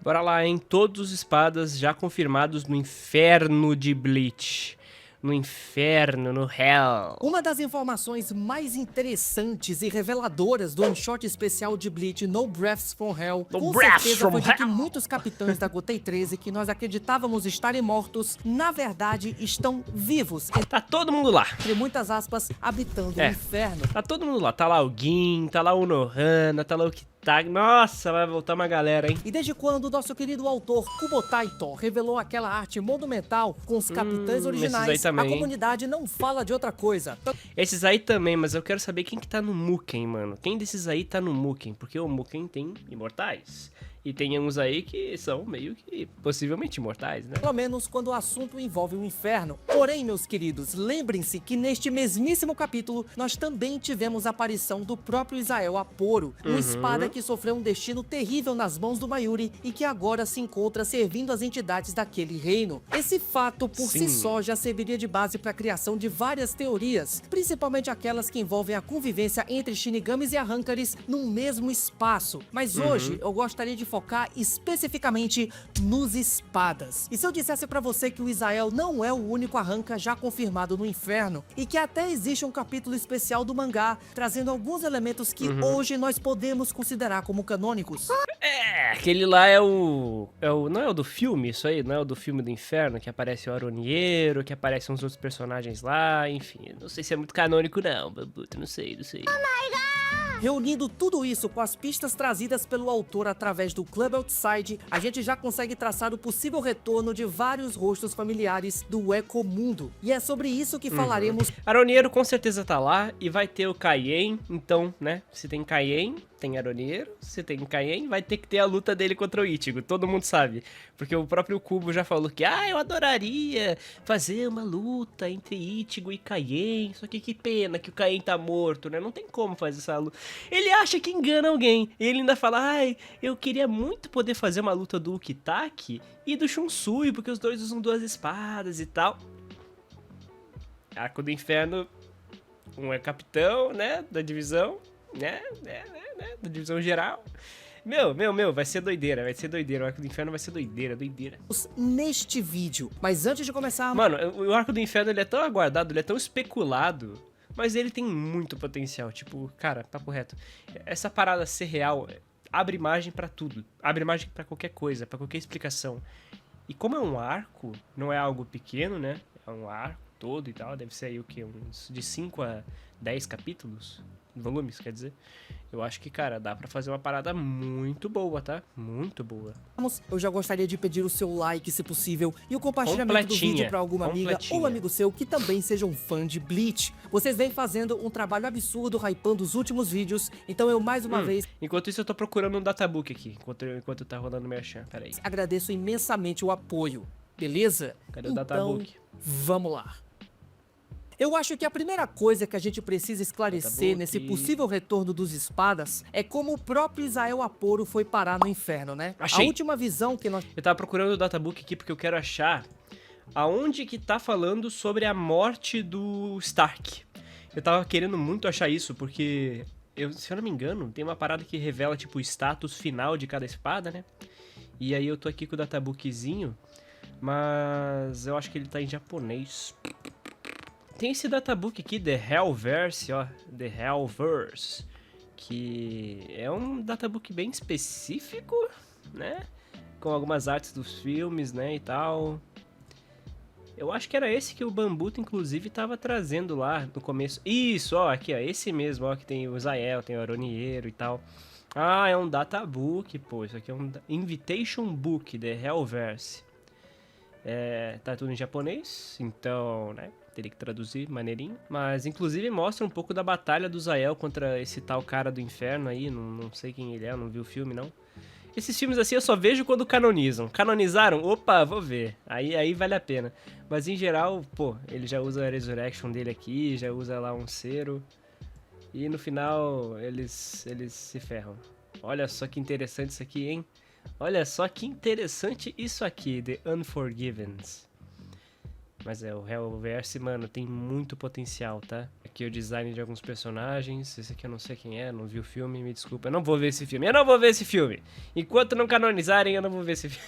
Bora lá, hein? Todos os espadas já confirmados no inferno de Bleach. No inferno, no Hell. Uma das informações mais interessantes e reveladoras do one-shot especial de Bleach No Breaths from Hell, No com Breaths certeza from foi de que Hell. muitos capitães da Gotei 13 que nós acreditávamos estarem mortos, na verdade estão vivos, Tá todo mundo lá. entre muitas aspas, habitando o inferno. Tá todo mundo lá. Tá lá o Gin, tá lá o Nohana, tá lá o Kitag. Nossa, vai voltar uma galera, hein? E desde quando o nosso querido autor Kubotai To revelou aquela arte monumental com os capitães esses aí originais, também, a hein? comunidade não fala de outra coisa. Esses aí também, mas eu quero saber quem que tá no Muken, mano. Quem desses aí tá no Muken? Porque o Muken tem imortais. E tem uns aí que são meio que possivelmente imortais, né? Pelo menos quando o assunto envolve o inferno. Porém, meus queridos, lembrem-se que neste mesmíssimo capítulo, nós também tivemos a aparição do próprio Isael Aporo, uma espada que sofreu um destino terrível nas mãos do Mayuri e que agora se encontra servindo as entidades daquele reino. Esse fato por si só já serviria de base para a criação de várias teorias, principalmente aquelas que envolvem a convivência entre Shinigamis e Arrancares num mesmo espaço. Mas hoje eu gostaria de focar especificamente nos espadas. E se eu dissesse pra você que o Isael não é o único Arranca já confirmado no inferno e que até existe um capítulo especial do mangá trazendo alguns elementos que hoje nós podemos considerar como canônicos? Aquele lá é o... Não é o do filme, isso aí? Não é o do filme do inferno? Que aparece o Aronieiro, que aparecem uns outros personagens lá, enfim. Não sei se é muito canônico não, Babuto, não sei. Reunindo tudo isso com as pistas trazidas pelo autor através do Club Outside, a gente já consegue traçar o possível retorno de vários rostos familiares do Ecomundo. E é sobre isso que falaremos. Aronieiro com certeza tá lá e vai ter o Kaien, então, né? Se tem Kaien, tem Aronieiro. Se tem Kaien, vai ter que ter a luta dele contra o Ichigo, todo mundo sabe. Porque o próprio Kubo já falou que, eu adoraria fazer uma luta entre Ichigo e Kaien. Só que pena que o Kaien tá morto, né? Não tem como fazer essa luta. Ele acha que engana alguém. Ele ainda fala, eu queria muito poder fazer uma luta do Ukitake e do Shunsui, porque os dois usam duas espadas e tal. Arco do Inferno, um é capitão, né, da divisão, né, da divisão geral. Meu, vai ser doideira, o Arco do Inferno vai ser doideira. Neste vídeo. Mas antes de começar... Mano, o Arco do Inferno, ele é tão aguardado, ele é tão especulado, mas ele tem muito potencial, tipo, cara, papo reto. Essa parada ser real abre margem pra tudo, abre margem pra qualquer coisa, pra qualquer explicação. E como é um arco, não é algo pequeno, né, é um arco todo e tal, deve ser aí o que, uns de 5 a 10 capítulos, volumes, quer dizer. Eu acho que, cara, dá pra fazer uma parada muito boa, tá? Muito boa. Eu já gostaria de pedir o seu like, se possível, e o compartilhamento do vídeo para alguma amiga ou amigo seu que também seja um fã de Bleach. Vocês vêm fazendo um trabalho absurdo, hypando os últimos vídeos, então eu mais uma vez... Enquanto isso eu tô procurando um databook aqui, enquanto tá rolando o merchan, peraí. Agradeço imensamente o apoio, beleza? Cadê o databook? Vamos lá. Eu acho que a primeira coisa que a gente precisa esclarecer nesse possível retorno dos espadas é como o próprio Isael Aporo foi parar no inferno, né? Achei. A última visão que nós... Eu tava procurando o databook aqui porque eu quero achar aonde que tá falando sobre a morte do Stark. Eu tava querendo muito achar isso porque, se eu não me engano, tem uma parada que revela tipo o status final de cada espada, né? E aí eu tô aqui com o databookzinho, mas eu acho que ele tá em japonês. Tem esse databook aqui, The Hellverse, ó, The Hellverse, que é um databook bem específico, né, com algumas artes dos filmes, né, e tal. Eu acho que era esse que o Bambuto, inclusive, tava trazendo lá no começo. Isso, ó, aqui, ó, esse mesmo, ó, que tem o Zael, tem o Aronieiro e tal. Ah, é um databook, pô, isso aqui é um Invitation Book, The Hellverse. Tá tudo em japonês, então, né, teria que traduzir maneirinho. Mas, inclusive, mostra um pouco da batalha do Zael contra esse tal cara do inferno aí. Não sei quem ele é, não vi o filme, não. Esses filmes assim eu só vejo quando canonizam. Canonizaram? Opa, vou ver. Aí vale a pena. Mas, em geral, pô, ele já usa a Resurrection dele aqui, já usa lá um cero. E, no final, eles se ferram. Olha só que interessante isso aqui, hein? Olha só que interessante isso aqui, The Unforgivens. Mas o Hellverse, mano, tem muito potencial, tá? aqui o design de alguns personagens. Esse aqui eu não sei quem é, não vi o filme, me desculpa. Eu não vou ver esse filme. Eu não vou ver esse filme. Enquanto não canonizarem, eu não vou ver esse filme.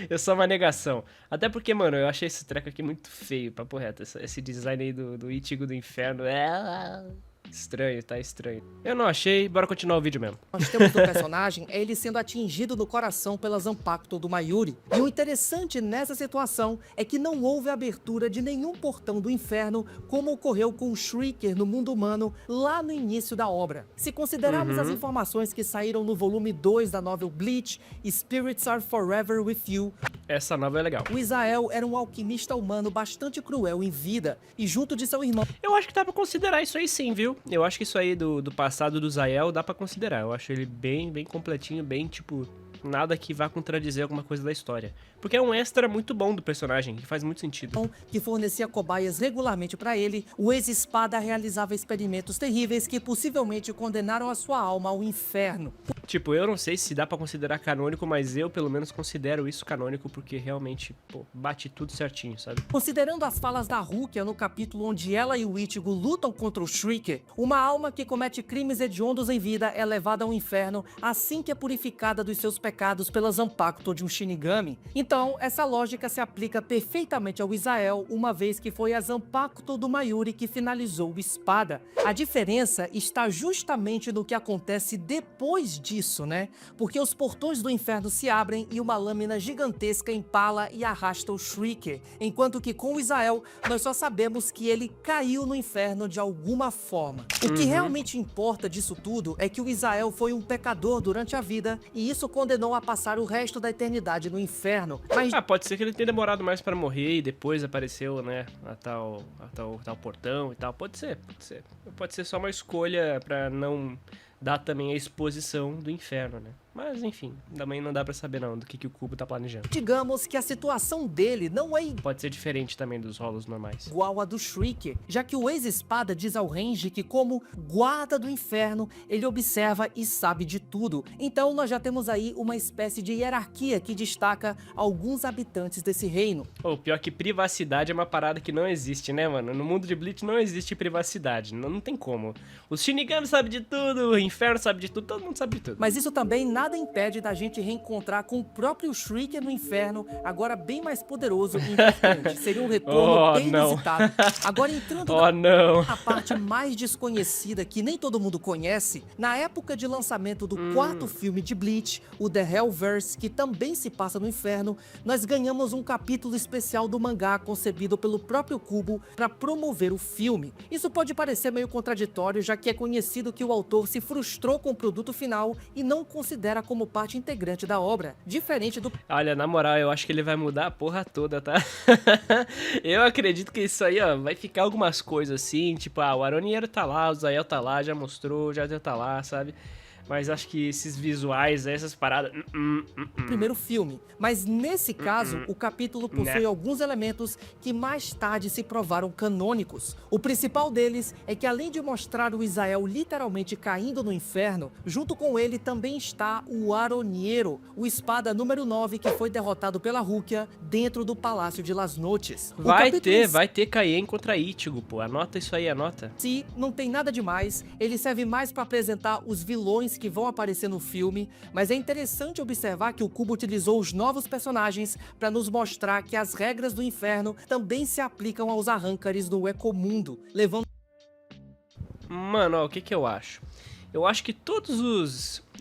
Eu sou uma negação. Até porque, mano, eu achei esse treco aqui muito feio, papo reto. Esse design aí do Ichigo do Inferno é... estranho, tá estranho. Eu não achei, bora continuar o vídeo mesmo. Nós temos do personagem é ele sendo atingido no coração pela Zanpakuto do Mayuri. E o interessante nessa situação é que não houve abertura de nenhum portão do inferno, como ocorreu com o Shrieker no mundo humano lá no início da obra. Se considerarmos as informações que saíram no volume 2 da novel Bleach, Spirits Are Forever With You, essa nova é legal. o Izael era um alquimista humano bastante cruel em vida, e junto de seu irmão Eu acho que dá pra considerar isso aí sim, viu? Eu acho que isso aí do passado do Zael dá pra considerar. Eu acho ele bem completinho, bem, tipo, nada que vá contradizer alguma coisa da história. Porque é um extra muito bom do personagem, que faz muito sentido. que fornecia cobaias regularmente para ele, o ex-espada realizava experimentos terríveis que possivelmente condenaram a sua alma ao inferno. Tipo, eu não sei se dá pra considerar canônico, mas eu pelo menos considero isso canônico porque realmente, pô, bate tudo certinho, sabe? Considerando as falas da Rukia no capítulo onde ela e o Ichigo lutam contra o Shrieker, uma alma que comete crimes hediondos em vida é levada ao inferno assim que é purificada dos seus pecados pela Zanpakuto de um Shinigami. Então, essa lógica se aplica perfeitamente ao Izael, uma vez que foi a Zanpakuto do Mayuri que finalizou o espada. A diferença está justamente no que acontece depois disso, né? Porque os portões do inferno se abrem e uma lâmina gigantesca empala e arrasta o Shrieker, enquanto que com o Izael, nós só sabemos que ele caiu no inferno de alguma forma. O que realmente importa disso tudo é que o Izael foi um pecador durante a vida e isso condenou a passar o resto da eternidade no inferno. Mas Pode ser que ele tenha demorado mais pra morrer e depois apareceu, né, a tal portão e tal. Pode ser. Pode ser só uma escolha pra não dar também a exposição do inferno, né? Mas, enfim, também não dá pra saber não do que o Kubo tá planejando. digamos que a situação dele não é Pode ser diferente também dos rolos normais. igual a do Shrieker, já que o ex-espada diz ao Renji que como guarda do inferno, ele observa e sabe de tudo. Então nós já temos aí uma espécie de hierarquia que destaca alguns habitantes desse reino. O pior que privacidade é uma parada que não existe, né, mano? No mundo de Bleach não existe privacidade, não tem como. Os Shinigami sabem de tudo, o inferno sabe de tudo, todo mundo sabe de tudo. Mas isso também nada impede da gente reencontrar com o próprio Shrieker no inferno, agora bem mais poderoso e importante. Seria um retorno bem inusitado. Agora entrando na parte mais desconhecida que nem todo mundo conhece, na época de lançamento do quarto filme de Bleach, o The Hellverse, que também se passa no inferno, nós ganhamos um capítulo especial do mangá concebido pelo próprio Kubo para promover o filme. Isso pode parecer meio contraditório, já que é conhecido que o autor se frustrou com o produto final e não considera como parte integrante da obra, diferente do... Olha, na moral, eu acho que ele vai mudar a porra toda, tá? Eu acredito que isso aí, ó, vai ficar algumas coisas assim, tipo, o Aronieiro tá lá, o Zael tá lá, já mostrou, já tá lá, sabe? Mas acho que esses visuais, essas paradas... primeiro filme. Mas nesse caso, o capítulo possui alguns elementos que mais tarde se provaram canônicos. O principal deles é que além de mostrar o Izael literalmente caindo no inferno, junto com ele também está o Aronieiro, o espada número 9 que foi derrotado pela Rukia dentro do Palácio de Las Noches. Vai ter Kaien contra Ichigo, pô. Anota isso aí, anota. Se não tem nada demais, ele serve mais para apresentar os vilões que vão aparecer no filme, mas é interessante observar que o Kubo utilizou os novos personagens para nos mostrar que as regras do inferno também se aplicam aos arrancares do Ecomundo, levando... Mano, ó, o que eu acho? Eu acho que todos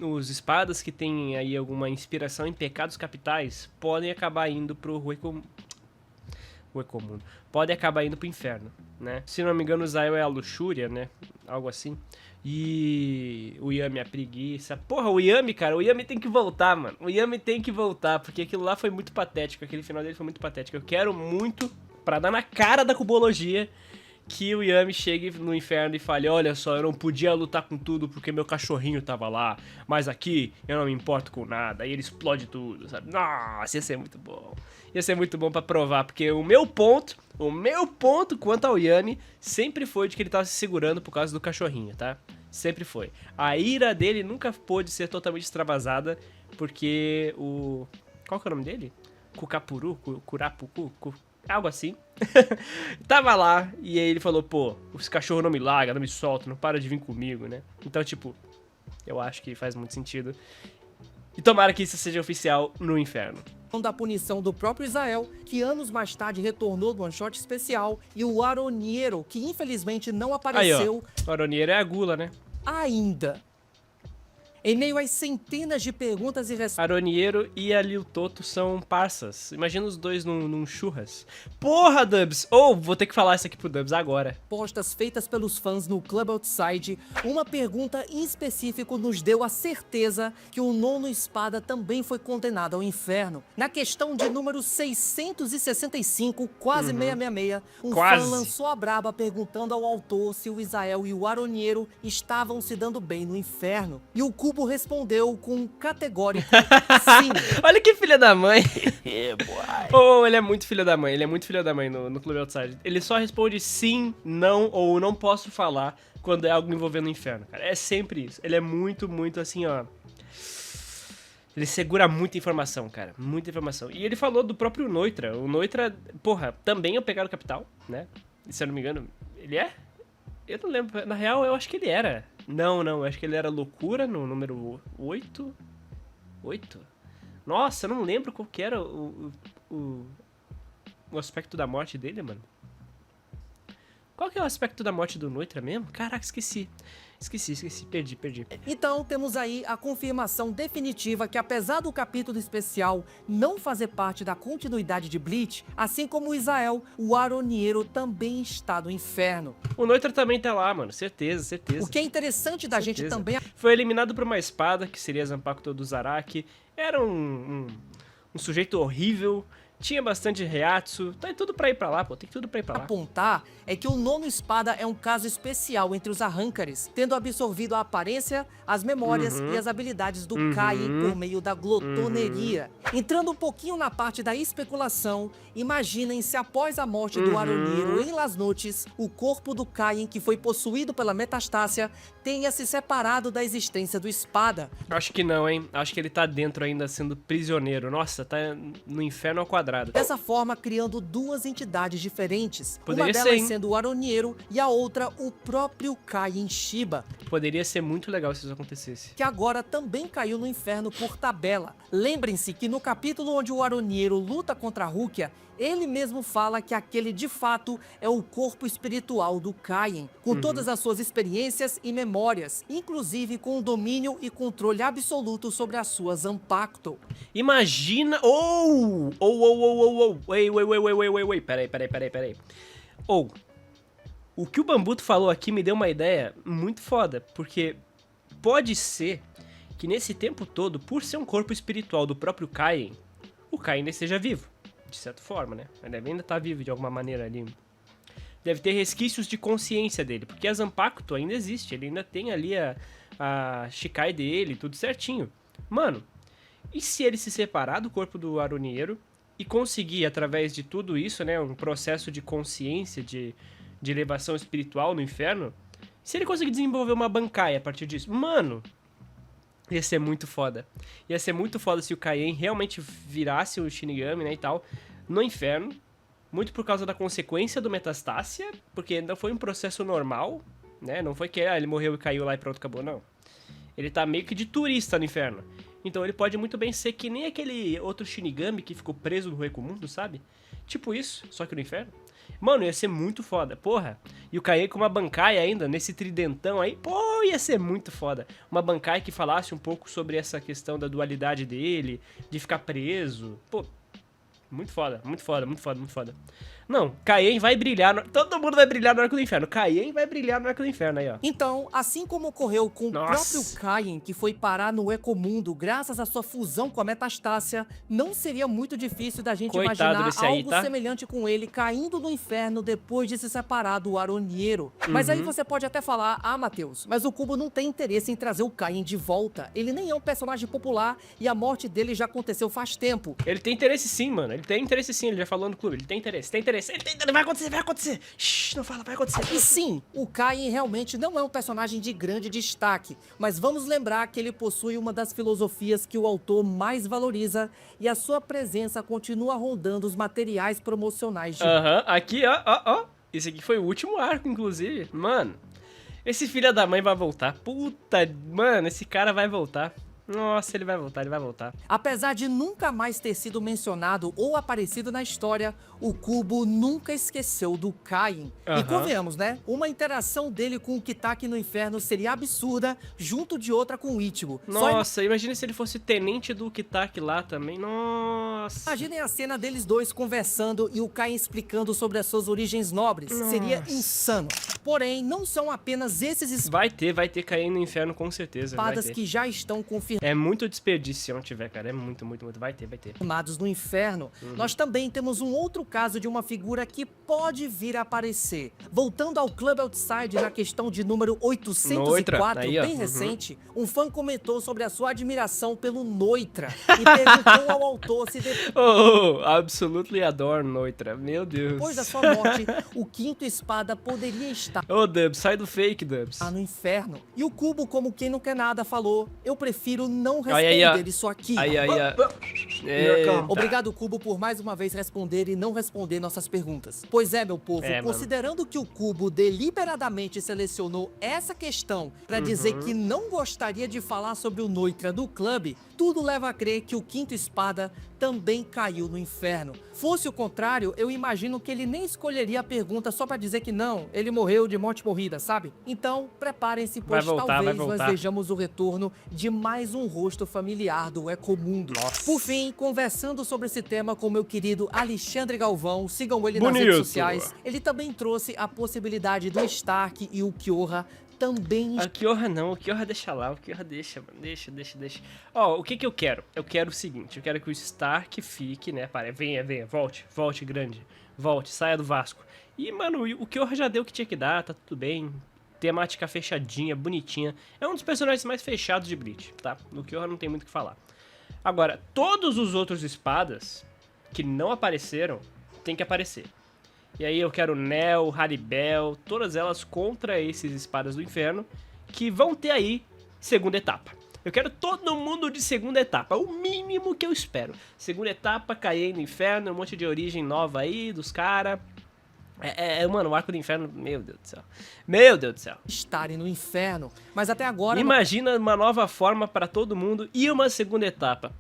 os espadas que têm aí alguma inspiração em pecados capitais podem acabar indo pro Ecomundo. Podem acabar indo pro inferno, né? Se não me engano, o Zael é a luxúria, né? Algo assim. E o Yami é a preguiça. Porra, o Yami, cara, o Yami tem que voltar, mano. O Yami tem que voltar, porque aquilo lá foi muito patético. Aquele final dele foi muito patético. Eu quero muito, pra dar na cara da cubologia, que o Yami chegue no inferno e fale: olha só, eu não podia lutar com tudo porque meu cachorrinho tava lá, mas aqui eu não me importo com nada. E ele explode tudo, sabe? Nossa, ia ser muito bom. Ia ser muito bom pra provar, porque o meu ponto quanto ao Yami sempre foi de que ele tava se segurando por causa do cachorrinho, tá? Sempre foi. A ira dele nunca pôde ser totalmente extravasada, porque o... Qual que é o nome dele? Kukapuru? Kurapuku? Algo assim. Tava lá, e aí ele falou, pô, os cachorros não me largam, não me soltam, não para de vir comigo, né? Então, tipo, eu acho que faz muito sentido. E tomara que isso seja oficial no inferno. Da punição do próprio Izael, que anos mais tarde retornou do One Shot especial, e o Aroniero, que infelizmente não apareceu O Aroniero é a gula, né? ainda. Em meio às centenas de perguntas e Aroniero e a Lil Toto são parças. Imagina os dois num churras. Porra, Dubs! Vou ter que falar isso aqui pro Dubs agora. respostas feitas pelos fãs no Club Outside, uma pergunta em específico nos deu a certeza que o nono espada também foi condenado ao inferno. Na questão de número 665, quase 666, um Quase. fã lançou a braba perguntando ao autor se o Izael e o Aroniero estavam se dando bem no inferno. E o Cubo respondeu com um categórico sim. Olha que filha da mãe. Ele é muito filho da mãe. Ele é muito filho da mãe no Clube Outside. Ele só responde sim, não ou não posso falar quando é algo envolvendo o inferno, cara. É sempre isso. Ele é muito, muito assim, ó. Ele segura muita informação, cara. Muita informação. E ele falou do próprio Noitra. O Noitra, porra, também é o Pecado Capital, né? Se eu não me engano, ele é? Eu não lembro. Na real, eu acho que ele era. Não, eu acho que ele era Loucura no número 8. 8? Nossa, eu não lembro qual que era o aspecto da morte dele, mano. Qual que é o aspecto da morte do Noitra mesmo? Caraca, esqueci. Esqueci. Perdi. Então temos aí a confirmação definitiva que, apesar do capítulo especial não fazer parte da continuidade de Bleach, assim como o Izael, o Aroniero também está no inferno. O Noitra também tá lá, mano. Certeza. O que é interessante da gente também... Foi eliminado por uma espada, que seria Zanpakuto do Zaraki. Era um sujeito horrível. Tinha bastante Reiatsu, tem tudo pra ir pra lá, pô, tem tudo pra ir pra lá. Apontar é que o nono espada é um caso especial entre os Arrancares, tendo absorvido a aparência, as memórias e as habilidades do Kain por meio da glotoneria. Entrando um pouquinho na parte da especulação, imaginem se após a morte do Aroniero em Las Noches, o corpo do Kain, que foi possuído pela Metastácia, tenha se separado da existência do espada. Acho que não, hein? Acho que ele tá dentro ainda sendo prisioneiro. Nossa, tá no inferno ao quadrado. Dessa forma, criando duas entidades diferentes. Poderia uma delas ser, hein? sendo o Aroniero e a outra o próprio Kain Shiba, Poderia ser muito legal se isso acontecesse. que agora também caiu no inferno por tabela. Lembrem-se que no capítulo onde o Aroniero luta contra a Rukia, ele mesmo fala que aquele de fato é o corpo espiritual do Kain, com todas as suas experiências e memórias, inclusive com o domínio e controle absoluto sobre as suas Zanpakuto. Imagina... Wait. Peraí. O que o Bambuto falou aqui me deu uma ideia muito foda, porque pode ser que nesse tempo todo, por ser um corpo espiritual do próprio Kain, o Kain ainda esteja vivo, de certa forma, né? Ele deve ainda estar vivo de alguma maneira ali. Deve ter resquícios de consciência dele, porque a Zanpakuto ainda existe, ele ainda tem ali a Shikai dele, tudo certinho. Mano, e se ele se separar do corpo do Aroniero e conseguir, através de tudo isso, né, um processo de consciência, de elevação espiritual no inferno, se ele conseguir desenvolver uma Bankai a partir disso, mano, ia ser muito foda. Ia ser muito foda se o Kaien realmente virasse o Shinigami, né, e tal, no inferno, muito por causa da consequência do Metastácia, porque não foi um processo normal, né, não foi que ele morreu e caiu lá e pronto, acabou, não. Ele tá meio que de turista no inferno. Então ele pode muito bem ser que nem aquele outro Shinigami que ficou preso no Recomundo, sabe? Tipo isso, só que no inferno. Mano, ia ser muito foda, porra. E o Kaien com uma Bankai ainda, nesse tridentão aí, pô, ia ser muito foda. Uma Bankai que falasse um pouco sobre essa questão da dualidade dele, de ficar preso. Pô, muito foda. Não, Kaien vai brilhar, todo mundo vai brilhar no Arco do Inferno. Kaien vai brilhar no Arco do Inferno aí, ó. Então, assim como ocorreu com o Nossa. próprio Kain, que foi parar no Ecomundo graças à sua fusão com a Metastácia, não seria muito difícil da gente Coitado imaginar desse aí, algo tá? semelhante com ele caindo no inferno depois de se separar do Aroniero. Mas aí você pode até falar, Matheus, mas o Cubo não tem interesse em trazer o Kain de volta. Ele nem é um personagem popular e a morte dele já aconteceu faz tempo. Ele tem interesse sim, mano. Ele tem interesse sim, ele já falou no clube. Ele tem interesse. acontecer, vai acontecer. Shhh, não fala, vai acontecer. E sim, o Caim realmente não é um personagem de grande destaque, mas vamos lembrar que ele possui uma das filosofias que o autor mais valoriza e a sua presença continua rondando os materiais promocionais de... Aqui, ó. Esse aqui foi o último arco, inclusive. Mano, esse filho da mãe vai voltar. Mano, esse cara vai voltar. Nossa, ele vai voltar. Apesar de nunca mais ter sido mencionado ou aparecido na história, o Kubo nunca esqueceu do Caim. E convenhamos, né? Uma interação dele com o Kitaki no inferno seria absurda, junto de outra com o Ichigo. Nossa, imagina se ele fosse tenente do Kitaki lá também. Nossa. Imaginem a cena deles dois conversando e o Caim explicando sobre as suas origens nobres. Nossa. Seria insano. Porém, não são apenas esses Vai ter Caim no inferno com certeza. espadas que já estão confirmados É muito desperdício se não tiver, cara. É muito. Vai ter. no inferno. Nós também temos um outro caso de uma figura que pode vir a aparecer. Voltando ao Club Outside na questão de número 804, aí, ó. bem recente, um fã comentou sobre a sua admiração pelo Noitra e perguntou ao autor se absolutely adoro Noitra. Meu Deus. depois da sua morte, o quinto espada poderia estar Dubs, sai do fake, Dubs. no inferno. E o Kubo, como quem não quer nada, falou: eu prefiro não responder isso aqui. Obrigado, Kubo, por mais uma vez responder e não responder nossas perguntas. Pois é, meu povo, considerando que o Kubo deliberadamente selecionou essa questão pra dizer que não gostaria de falar sobre o Noitra do clube, tudo leva a crer que o quinto espada também caiu no inferno. Fosse o contrário, eu imagino que ele nem escolheria a pergunta só pra dizer que não, ele morreu de morte morrida, sabe? Então, preparem-se, pois talvez nós vejamos o retorno de mais um rosto familiar do Ecomundo. Por fim, conversando sobre esse tema com meu querido Alexandre Galvão, sigam ele nas redes sociais, ele também trouxe a possibilidade do Stark e o Kyoha também... O Kyoha não, o Kyoha deixa lá, o Kyoha deixa, mano, deixa. Ó, o que eu quero? Eu quero o seguinte, eu quero que o Stark fique, né, venha, volte grande, saia do Vasco. E, mano, o Kyoha já deu o que tinha que dar, tá tudo bem, temática fechadinha, bonitinha, é um dos personagens mais fechados de Bleach, tá? O Kyoha não tem muito o que falar. Agora, todos os outros espadas que não apareceram, tem que aparecer. E aí eu quero Nel, Haribel, todas elas contra esses espadas do inferno, que vão ter aí segunda etapa. Eu quero todo mundo de segunda etapa, o mínimo que eu espero. Segunda etapa, cair no inferno, um monte de origem nova aí dos caras. Mano, o arco do inferno, meu Deus do céu. Estarem no inferno, mas até agora... Imagina uma nova forma pra todo mundo e uma segunda etapa.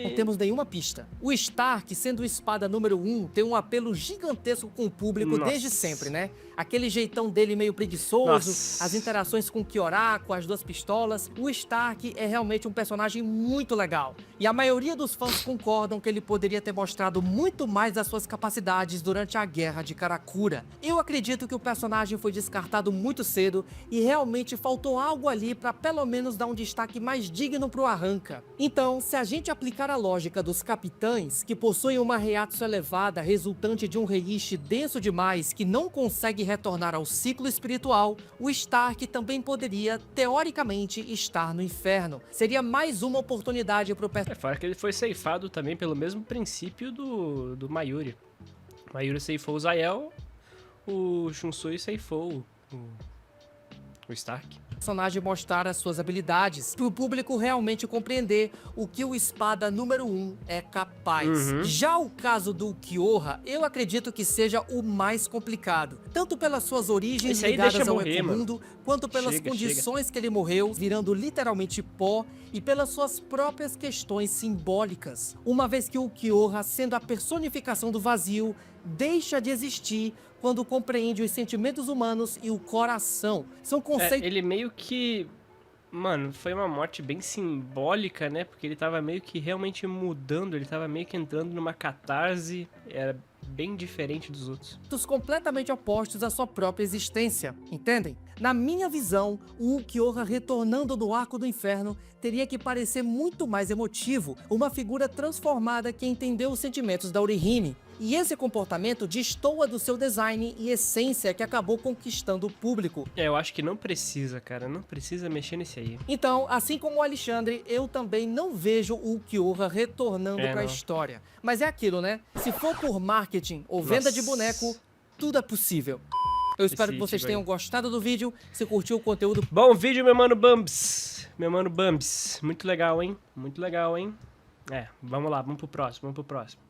Não temos nenhuma pista. O Stark, sendo o espada número 1, tem um apelo gigantesco com o público desde sempre, né? Aquele jeitão dele meio preguiçoso, as interações com o Kyoraku, as duas pistolas. O Stark é realmente um personagem muito legal. E a maioria dos fãs concordam que ele poderia ter mostrado muito mais das suas capacidades durante a Guerra de Karakura. Eu acredito que o personagem foi descartado muito cedo e realmente faltou algo ali pra pelo menos dar um destaque mais digno pro Arranca. Então, se a gente aplicar a lógica dos capitães, que possuem uma Reiatsu elevada resultante de um reishi denso demais que não consegue retornar ao ciclo espiritual, o Stark também poderia, teoricamente, estar no inferno. Seria mais uma oportunidade pro personagem. Fora que ele foi ceifado também pelo mesmo princípio do Mayuri. O Mayuri ceifou o Zael, o Shunsui ceifou o Stark. Personagem mostrar as suas habilidades, para o público realmente compreender o que o espada número 1 é capaz. Já o caso do Kyoha, eu acredito que seja o mais complicado, tanto pelas suas origens ligadas ao Ecomundo, quanto pelas condições que ele morreu, virando literalmente pó, e pelas suas próprias questões simbólicas. Uma vez que o Kyoha, sendo a personificação do vazio, deixa de existir quando compreende os sentimentos humanos e o coração. São conceitos... ele meio que... Mano, foi uma morte bem simbólica, né? Porque ele tava meio que realmente mudando, ele tava meio que entrando numa catarse, era bem diferente dos outros. Completamente opostos à sua própria existência, entendem? Na minha visão, o Kyoha retornando no Arco do Inferno teria que parecer muito mais emotivo, uma figura transformada que entendeu os sentimentos da Orihime. E esse comportamento destoa do seu design e essência que acabou conquistando o público. Eu acho que não precisa, cara, não precisa mexer nesse aí. Então, assim como o Alexandre, eu também não vejo o Kyoha retornando pra história. Mas é aquilo, né? Se for por Mark marketing ou venda de Nossa. boneco, tudo é possível. Eu espero que vocês Ichigo aí. tenham gostado do vídeo. Se curtiu o conteúdo, Bom vídeo, meu mano Bambs. Meu mano Bambs. Muito legal, hein? Muito legal, hein? É, vamos lá, vamos pro próximo, vamos pro próximo.